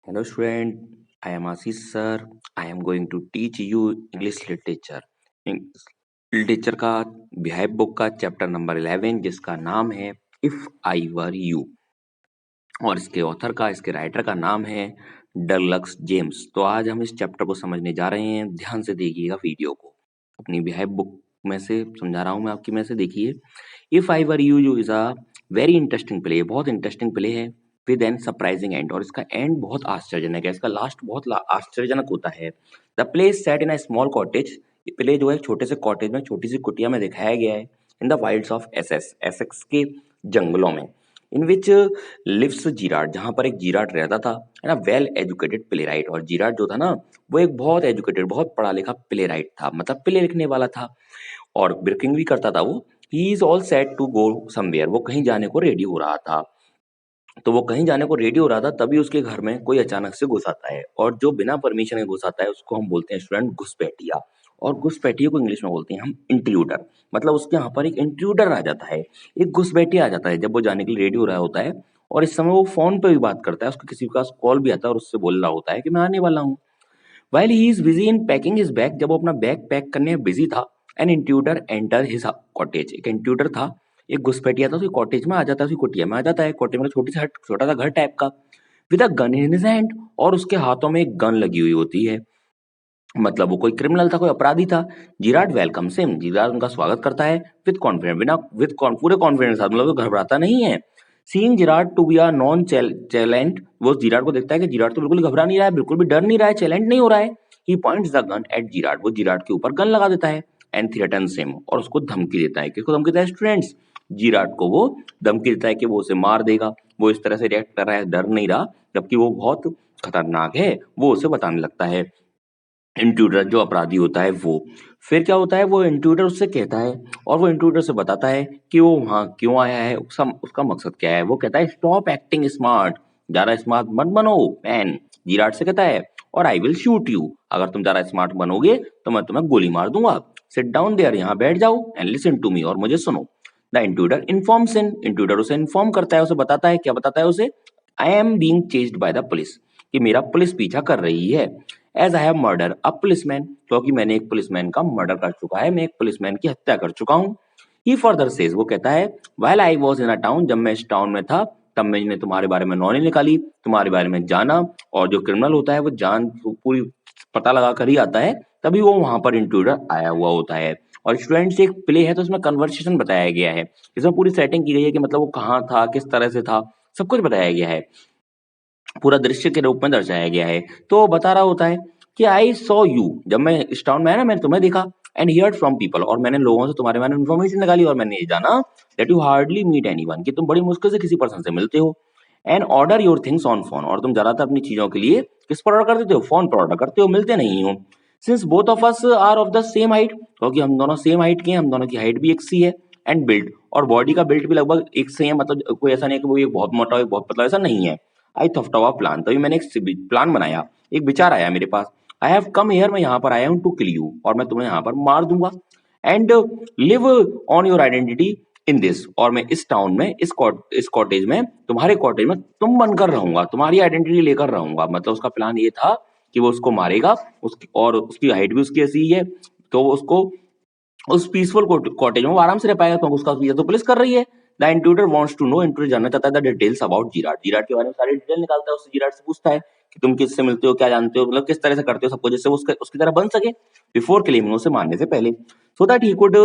Hello student, I am Ashish sir. I am going to teach you English literature. English literature का beehive book का chapter number 11 जिसका नाम है if I were you और इसके writer का नाम है डगलस जेम्स। तो आज हम इस चैप्टर को समझने जा रहे हैं। ध्यान से देखिएगा वीडियो को। अपनी बिहाइव बुक में से समझा रहा हूँ मैं आपकी में से। देखिए, if I were you is a very interesting play, बहुत इंटरेस्टिंग प्ले है विद एन सरप्राइजिंग एंड, और इसका एंड बहुत आश्चर्यजनक है। इसका लास्ट बहुत आश्चर्यजनक होता है। The play is set in a small cottage. ये प्ले जो है छोटे से कॉटेज में, छोटी सी कुटिया में दिखाया गया है in the Wilde's of Essex के जंगलों में। इन विच लिव्स जीराट, जहाँ पर एक जीराट रहता था, है ना, वेल एजुकेटेड प्ले राइट। और जीराट जो था ना, वो एक बहुत एजुकेटेड, बहुत पढ़ा लिखा प्ले राइट था, मतलब प्ले लिखने वाला था और ब्रेकिंग भी करता था वो। He is all set to go somewhere, वो कहीं जाने को रेडी हो रहा था। तो वो कहीं जाने को रेडी हो रहा था, तभी उसके घर में कोई अचानक से घुस आता है, और जो बिना परमिशन के घुस आता है उसको हम बोलते हैं स्टूडेंट घुसपैठिया। और घुसपैठिए को इंग्लिश में बोलते हैं हम इंट्रूडर। मतलब उसके यहाँ पर एक इंट्रूडर आ जाता है, एक घुसपैठिया आ जाता है जब वो जाने के लिए रेडी हो रहा होता है। और इस समय वो फोन पे भी बात करता है, उसको किसी के पास कॉल भी आता है और उससे बोल रहा होता है कि मैं आने वाला हूँ। While he is busy in packing his bag, जब वो अपना बैग पैक करने में बिजी था, an intruder enter his cottage, एक इंट्रूडर था, एक घुसपैठिया था, उसकी कॉटेज में आ जाता है, उसकी कुटिया में आ जाता है। कॉटेज में छोटी सा छोटा सा घर टाइप का, with a gun in his hand, और उसके हाथों में एक गन लगी हुई होती है। मतलब वो कोई क्रिमिनल था, कोई अपराधी था। जिराट वेलकम हिम, जिराट उनका स्वागत करता है विद कॉन्फिडेंस, पूरे कॉन्फिडेंस के साथ, मतलब वो घबराता नहीं है। सीइंग जिराट to be a nonchalant, वो जिराट को देखता है कि जिराट तो बिल्कुल घबरा नहीं रहा है, बिल्कुल भी डर नहीं रहा है, चैलेंज नहीं हो रहा है। ही पॉइंट्स द गन एट जिराट, वो जिराट के ऊपर गन लगा देता है। एंड थ्रेटन्स हिम, और उसको धमकी देता है। किसको धमकी देता है स्टूडेंट्स? जिराट को वो धमकी देता है कि वो उसे मार देगा। वो इस तरह से रिएक्ट कर रहा है, डर नहीं रहा, जबकि वो बहुत खतरनाक है, वो उसे बताने लगता है। इंट्रूडर जो अपराधी होता है वो, फिर क्या होता है, वो इंट्रूडर उससे कहता है, और वो इंट्रूडर से बताता है कि वो वहां क्यों आया है, उसका मकसद क्या है। वो कहता है स्टॉप एक्टिंग स्मार्ट, ज्यादा स्मार्ट मत बनो मैन, जिराट से कहता है, और आई विल शूट यू, अगर तुम ज्यादा स्मार्ट बनोगे तो मैं तुम्हें गोली मार दूंगा। सिट डाउन देयर, यहाँ बैठ जाओ, एंड लिसन टू मी, और मुझे सुनो। The intruder informs in, intruder उसे इन्फॉर्म करता है, उसे बताता है, क्या बताता है उसे? I am being chased by the police, कि मेरा पुलिस पीछा कर रही है। As I have murder a policeman, क्योंकि मैंने एक पुलिसमैन का मर्डर कर चुका है, मैं एक पुलिसमैन की हत्या कर चुका हूँ। ही फर्दर सेज, वो कहता है, while I was in a town, जब मैं इस टाउन में था, तब मैंने तुम्हारे बारे में नॉलेज निकाली, तुम्हारे बारे में जाना। और जो क्रिमिनल होता है वो जान पूरी पता लगा कर ही आता है, तभी वो वहां पर इंट्रूडर आया हुआ होता है। और स्टूडेंट्स एक प्ले है तो उसमें कन्वर्सेशन बताया गया है, इसमें पूरी सेटिंग की गई है कि मतलब वो कहाँ था, किस तरह से था, सब कुछ बताया गया है, पूरा दृश्य के रूप में दर्शाया गया है। तो वो बता रहा होता है कि आई सॉ यू, जब मैं इस टाउन में आया ना, मैंने तुम्हें देखा, एंड हियर्ड फ्रॉम पीपल, और मैंने लोगों से तुम्हारे बारे में इन्फॉर्मेशन निकाली, और मैंने ये जाना that you hardly meet anyone, कि तुम बड़ी मुश्किल से किसी पर्सन से मिलते हो। And order your things on phone, और तुम ज्यादातर अपनी चीजों के लिए किस पर ऑर्डर करते हो? फोन पर ऑर्डर करते हो, मिलते नहीं हो। Since both of us are of the same height, क्योंकि हम दोनों सेम हाइट के हैं, हम दोनों की हाइट भी एक सी है। एंड बिल्ड, और बॉडी का बिल्ड भी लगभग एक से है, मतलब कोई ऐसा नहीं है कि वो एक बहुत मोटा हो एक बहुत पतला, ऐसा नहीं है। आई थॉट ऑफ प्लान, तभी मैंने एक प्लान बनाया, एक विचार आया मेरे पास। आई हैव कम हियर, मैं यहाँ पर आया हूँ टू किल यू, और मैं तुम्हें यहाँ पर मार दूंगा। And live on your identity in this, और मैं इस टाउन में, इस कॉटेज में, तुम्हारे कॉटेज में तुम बनकर रहूंगा, तुम्हारी आइडेंटिटी लेकर रहूंगा। मतलब उसका प्लान ये था कि वो उसको मारेगा, उसकी और उसकी हाइट भी उसकी ऐसी ही है, तो वो उसको उस पीसफुल कॉटेज में वो आराम से रह पाएगा, क्योंकि उसका पीछा तो पुलिस कर रही है। The intruder wants to know, intruder जानना चाहता है the details about Gerard, Gerard के बारे में सारी डिटेल निकालता है, उससे जिराट से पूछता है कि तुम किससे मिलते हो, क्या जानते हो, मतलब किस तरह से करते हो सबको, जिससे वो उसकी तरह बन सके, बिफोर किलिंग, उसे मारने से पहले। So that he could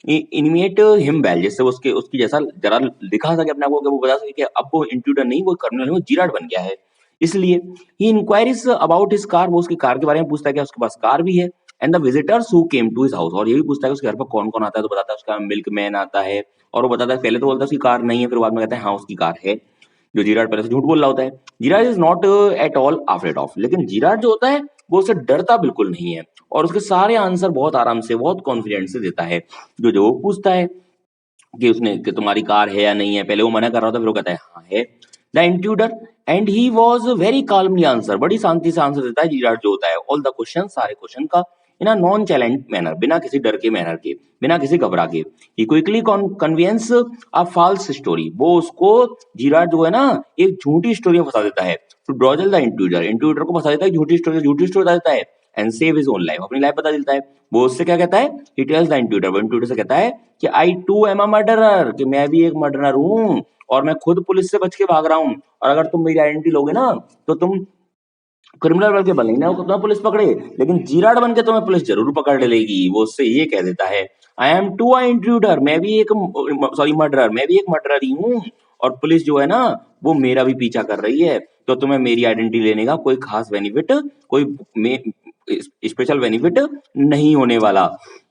eliminate him well, जिससे उसके उसकी जैसा जरा दिखा सके अपने आप को, कि वो बता सके कि अब वो इंट्रूडर नहीं, वो क्रिमिनल, वो जिराट बन गया है। इसलिए ही इंक्वायरीज अबाउट हिज कार, वो उसकी कार के बारे में पूछता है कि उसके पास कार भी है। And the visitors who came to his house, और ये भी पूछता है कि उसके घर पर कौन कौन आता है, तो बताता है उसका मिल्कमैन आता है, और वो बताता है, पहले तो बोलता है उसकी कार नहीं है, फिर बाद में कहता है हाँ उसकी कार है। जो जिराट पहले से झूठ बोल रहा होता है। जिराट is not at all afraid of, लेकिन जिराट जो होता है वो उससे डरता बिल्कुल नहीं है, और उसके सारे आंसर बहुत आराम से, बहुत कॉन्फिडेंस से देता है। जो जो वो पूछता है कि उसने कि तुम्हारी कार है या नहीं है, पहले वो मना कर रहा था, फिर वो कहता है हाँ है। The intruder and he was very calmly answer, बड़ी शांति से आंसर देता है जिराट जो होता है, ऑल द क्वेश्चन, सारे क्वेश्चन का, इन अ नॉन चैलेंज मैनर, बिना किसी डर के मैनर के, बिना किसी घबरा के। He quickly convince a false story, वो उसको, जिराट जो है ना, एक झूठी स्टोरी में फंसा देता है। टू ड्रॉजल द इंट्रूडर, इंट्रूडर को बता देता है झूठी स्टोरी बता देता है, and save his own life, अपनी लाइफ बता देता है। वो उससे क्या कहता है, ही टेल्स द इंट्रूडर, वो इंट्रूडर से कहता है कि आई टू एम अ मर्डरर, कि मैं भी एक मर्डरर हूँ और मैं खुद पुलिस से बच के भाग रहा हूँ, और अगर तुम मेरी आइडेंटिटी लोगे ना तो तुम क्रिमिनल बन के बनेंगे ना, तुम्हें पुलिस पकड़े, लेकिन जीराड बन के तुम्हें पुलिस जरूर पकड़ लेगी। वो उससे ये कह देता है, I am too a intruder, मैं भी एक सॉरी मर्डरर, मैं भी एक मर्डरर ही हूँ, और पुलिस जो है ना वो मेरा भी पीछा कर रही है, तो तुम्हें मेरी आइडेंटिटी लेने का कोई खास बेनिफिट, कोई स्पेशल बेनिफिट नहीं होने वाला।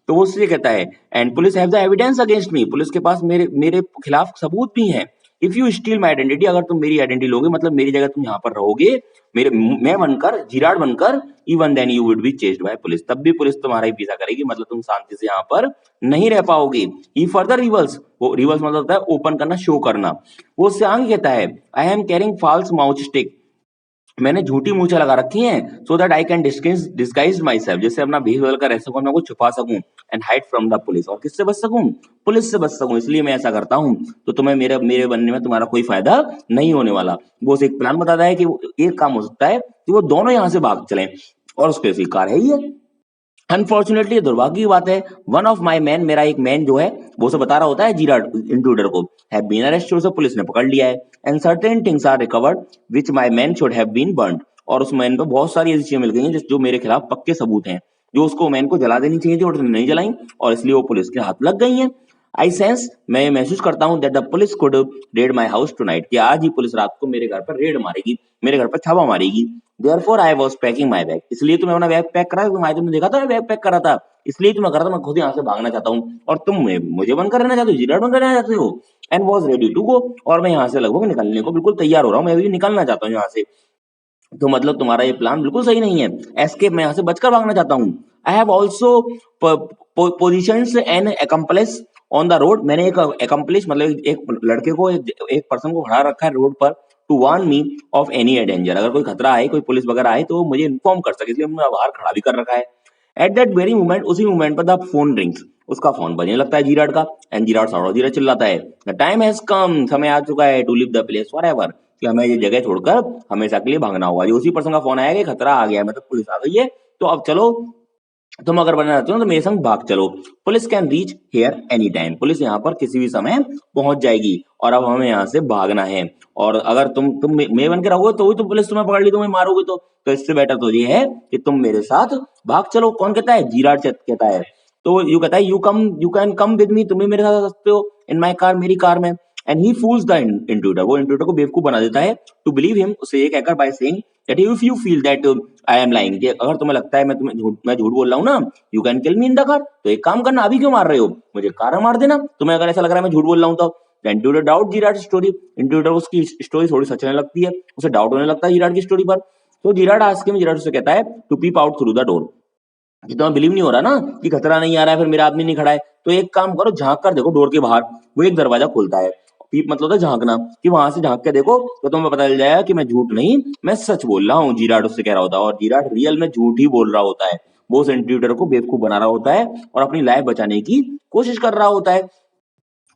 तो वो उससे कहता है, and police have the evidence against me, police के पास मेरे मेरे खिलाफ सबूत भी हैं। If you steel my identity, अगर तुम मेरी आइडेंटिटी लोगे, मतलब मेरी जगह तुम यहाँ पर रहोगे, मेरे मैं बनकर, जीराड बनकर, even then you would be chased by police, तब भी पुलिस तुम्हारा ही पीछा करेगी, मतलब तुम शांति से यहाँ पर नहीं रह पाओगे। ही फर्दर रिवल्स, वो रिवल्स मतलब होता है ओपन करना, शो करना। वो उससे आगे कहता है, I am carrying false moustache, मैंने झूठी मूछें लगा रखी हैं, so that I can disguise myself, जिससे अपना भेष बदल कर रह सकूं, मैं कुछ छुपा सकूं, and hide from the police, और किससे बच सकूं, पुलिस से बच सकूं, इसलिए मैं ऐसा करता हूं, तो तुम्हें मेरे मेरे बनने में तुम्हारा कोई फायदा नहीं होने वाला। वो उसे एक प्लान बताता है कि एक काम हो सकता है कि वो दोनों यहाँ से भाग चलें, और उसके स्वीकार है ही है। अनफॉर्चुनेटली दुर्भाग्य की बात है, वन ऑफ माई मैन, मेरा एक मैन जो है, वो उसे बता रहा होता है जीराड इंट्रूडर को, हैव बीन अरेस्टेड, उसे पुलिस ने पकड़ लिया है, and certain things are recovered which my man should have been burned, और उस मैन को बहुत सारी ऐसी चीजें मिल गई हैं जो मेरे खिलाफ पक्के सबूत हैं, जो उसको मैन को जला देनी चाहिए थी और उसने नहीं जलाई, और इसलिए वो पुलिस के हाथ लग गई हैं। आई सेंस, मैं ये महसूस करता हूँ, that the police could red my house tonight, कि आज ही पुलिस रात को मेरे घर पर रेड मारेगी, मेरे घर पर छापा मारेगी। Therefore I was packing my bag, इसलिए तो मैं अपना बैग पैक करा, तुमने देखा था मैं बैग पैक करा था, इसलिए तो मैं कर रहा था, मैं खुद यहाँ से भागना चाहता हूँ, और तुम मुझे बनकर रहना चाहते हो, जीराड बनकर रहना चाहते हो, and was ready to go, और मैं यहाँ से लगभग निकलने को बिल्कुल तैयार हो रहा हूँ, मैं भी निकलना चाहता हूँ यहाँ से। तो मतलब तुम्हारा ये प्लान बिल्कुल सही नहीं है, एस्केप, मैं यहाँ से बचकर भागना चाहता हूँ। I have also positions an accomplice on the road, मैंने एक एकम्प्लिस मतलब एक लड़के को, एक पर्सन को खड़ा रखा है रोड पर, to warn me of any danger, अगर कोई खतरा आए, कोई पुलिस वगैरह आए तो वो मुझे इन्फॉर्म कर सके, इसलिए मैं बाहर खड़ा भी कर रखा है। एट दैट वेरी मोमेंट, उसी मोमेंट पर द फोन रिंग्स, उसका फोन बजने लगता है जीराड का, एंड जीराड साउंड जीराड चिल्लाता है, द टाइम हैज कम, समय आ चुका है, to leave the place forever, कि हमें ये जगह छोड़कर हमेशा के लिए भागना होगा। ये उसी पर्सन का फोन आया कि खतरा आ गया है, मतलब पुलिस आ गई है, तो अब चलो, तुम अगर बनना चाहते हो तो मेरे संग भाग चलो, police can reach here any time, police यहाँ पर किसी भी समय पहुंच जाएगी, और अब हमें यहाँ से भागना है, और अगर तुम मैं बन के रहोगे तो वही तो पुलिस तुम्हें पकड़ ली, तुम्हें मारोगे, तो इससे बेटर तो ये है कि तुम मेरे साथ भाग चलो। कौन कहता है, जीराड कहता है। तो यू कहता है, you can come with me, तुम भी मेरे साथ आ सकते हो, इन माई कार, मेरी कार में, and he fools the intruder, वो इंट्रूडर को बेवकूफ बना देता है, टू बिलीव हिम, उसे ये कहकर, by saying that if you feel that I am lying, कि अगर तुम्हें लगता है मैं झूठ बोल रहा हूँ ना, you can kill me in the car, तो एक काम करना, अभी क्यों मार रहे हो, मुझे कार में मार देना, तुम्हें अगर ऐसा लग रहा है मैं झूठ बोल रहा हूँ तो। इंट्रूडर डाउट जीराड स्टोरी, इंट्रूडर उसकी स्टोरी थोड़ी सच लगने लगती है, उसे डाउट होने लगता है जीराड की स्टोरी पर। तो जीराड आस्क हिम, जीराड उसे कहता है, to peep out through the door, कि तुम्हें बिलीव नहीं हो रहा ना कि खतरा नहीं आ रहा है, फिर मेरा आदमी नहीं खड़ा है, तो एक काम करो, झांक कर देखो डोर के बाहर, वो एक दरवाजा खुलता है, पीप मतलब होता है झांकना, कि वहां से झांक के देखो तो तुम्हें पता चल जाएगा कि मैं झूठ नहीं, मैं सच बोल रहा हूँ, जीराड उससे कह रहा होता है, और जीराड रियल में झूठ ही बोल रहा होता है, वो उस इंट्रूडर को बेवकूफ बना रहा होता है और अपनी लाइफ बचाने की कोशिश कर रहा होता है।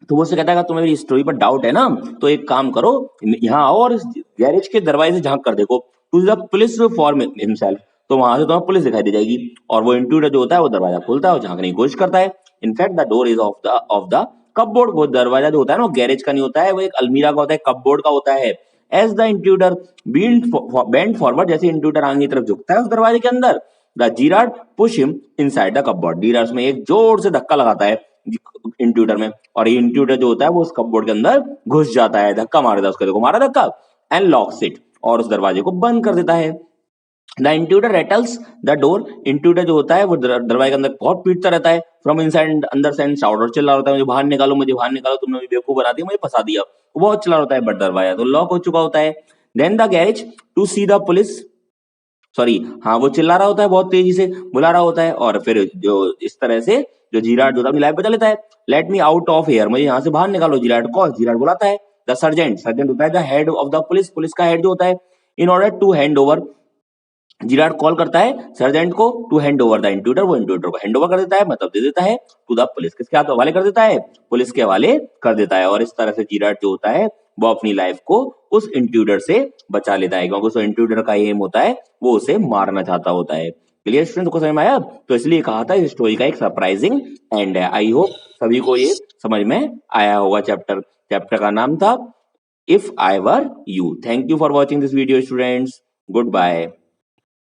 तो वो उससे कहता है, तुम्हें मेरी स्टोरी पर डाउट है ना, तो एक काम करो, यहाँ आओ और इस गैरेज के दरवाजे से झांक कर देखो, to the police for himself, तो वहां से तुम्हें पुलिस दिखाई दे जाएगी, और वो इंट्रूडर जो होता है वो दरवाजा खोलता है और झांकने की कोशिश करता है। In fact the door is of the cupboard, वो दरवाजा जो होता है ना, वो गैरेज का नहीं होता है, वो एक अलमीरा का होता है, कपबोर्ड का होता है। As the intruder bend forward, जैसे इंट्रूडर आगे की तरफ झुकता है उस दरवाजे के अंदर, the Gerrard push him inside the cupboard, Gerrard उसमें एक जोर से धक्का लगाता है इंट्रूडर में, और ये इंट्रूडर जो होता है वो उस कपबोर्ड के अंदर घुस जाता है, धक्का मार देता है उसको, देखो मारा धक्का, एंड लॉक्स इट, और उस दरवाजे को बंद कर देता है। The intruder rattles the door, intruder जो होता है वो दरवाजे के अंदर बहुत पीटता रहता है, फ्रॉम इनसाइड अंदर से शाउट, और चिल्ला होता है, मुझे बाहर निकालो, मुझे बाहर निकालो, तुमने मुझे बेवकूफ बना दिया, मुझे फंसा दिया, वो बहुत चिल्ला होता है, बट दरवाजा तो लॉक हो चुका होता है। Then the garage to see the police, sorry हाँ, वो चिल्ला रहा होता है, बहुत तेजी से बुला रहा होता है, और फिर जो इस तरह से जो जीराड जो अपनी लाइफ बचा लेता है, let me out of here, मुझे यहाँ से बाहर निकालो, जीराड कॉल, जीराड बुलाता है। द सर्जेंट, सर्जेंट होता है the head of the police, police का हेड जो होता है, in order to hand over, Gerrard call करता है सर्जेंट को, to hand over the intruder, वो इंट्रूडर को हैंड ओवर कर देता है, मतलब दे देता है, टू द पुलिस, किसके हाथ हवाले कर देता है, पुलिस के हवाले कर देता है, और इस तरह से जीराड जो होता है वो अपनी लाइफ को उस इंट्रूडर से बचा लेता है, क्योंकि उस इंट्रूडर का एम होता है वो उसे मारना चाहता होता है। क्लियर स्टूडेंट को समझ में आया? तो इसलिए कहा था इस स्टोरी का एक सरप्राइजिंग एंड है। आई होप सभी को ये समझ में आया होगा। चैप्टर का नाम था if I were you. Thank you for watching this video students. Good bye.